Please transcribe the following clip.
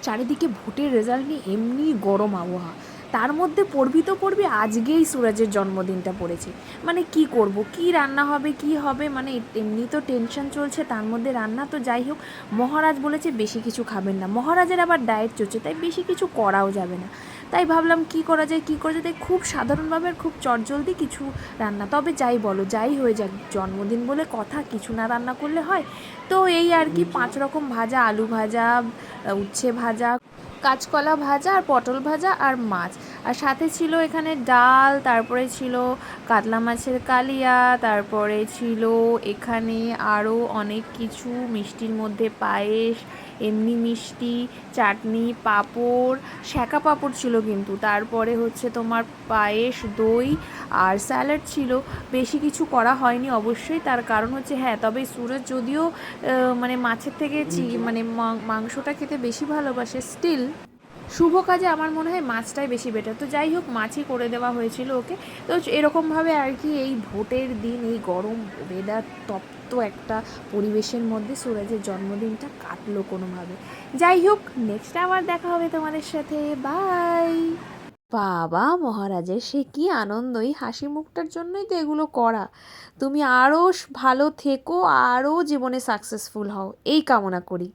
চারিদিকে ভোটের রেজাল্ট নিয়ে এমনি গরম আবহাওয়া, তার মধ্যে পড়বি তো পড়বি, আজকেই সুরজের জন্মদিনটা পড়েছে। মানে কি করব, কি রান্না হবে, কি হবে, মানে এমনি তো টেনশন চলছে, তার মধ্যে রান্না। তো যাই হোক, মহারাজ বলেছে বেশি কিছু খাবেন না, মহারাজের আবার ডায়েট চলছে, তাই বেশি কিছু করাও যাবে না। তাই ভাবলাম কি করা যায়, কী করা যায়, তাই খুব সাধারণভাবে আর খুব চটজলদি কিছু রান্না। তবে যাই বলো, যাই হয়ে যাক, জন্মদিন বলে কথা, কিছু না রান্না করলে হয়। তো এই আর কি, 5 রকম ভাজা, আলু ভাজা, উচ্ছে ভাজা, কাঁচকলা ভাজা আর পটল ভাজা আর মাছ। আর সাথে ছিল এখানে ডাল, তারপরে ছিল কাতলা মাছের কালিয়া, তারপরে ছিল এখানে আরও অনেক কিছু, মিষ্টির মধ্যে পায়েস, এমনি মিষ্টি, চাটনি, পাঁপড়, সেঁকা পাঁপড় ছিল কিন্তু, তারপরে হচ্ছে তোমার পায়েস, দই আর স্যালাড ছিল। বেশি কিছু করা হয়নি অবশ্যই, তার কারণ হচ্ছে, হ্যাঁ তবে সুরজ যদিও মানে মাছের থেকে মানে মাংসটা খেতে বেশি ভালোবাসে, স্টিল শুভ কাজে আমার মনে হয় মাছটাই বেশি বেটার। তো যাই হোক, মাছই করে দেওয়া হয়েছিল ওকে। তো এরকমভাবে আর কি এই ভোটের দিন, এই গরম ওয়েদার তপ্ত একটা পরিবেশের মধ্যে সুরজের জন্মদিনটা কাটলো কোনোভাবে। যাই হোক, নেক্সট আবার দেখা হবে তোমাদের সাথে, বাই। বাবা, মহারাজের সে কি আনন্দ, এই হাসি মুখটার জন্যই তো এগুলো করা। তুমি আরও ভালো থেকো, আরও জীবনে সাকসেসফুল হও, এই কামনা করি।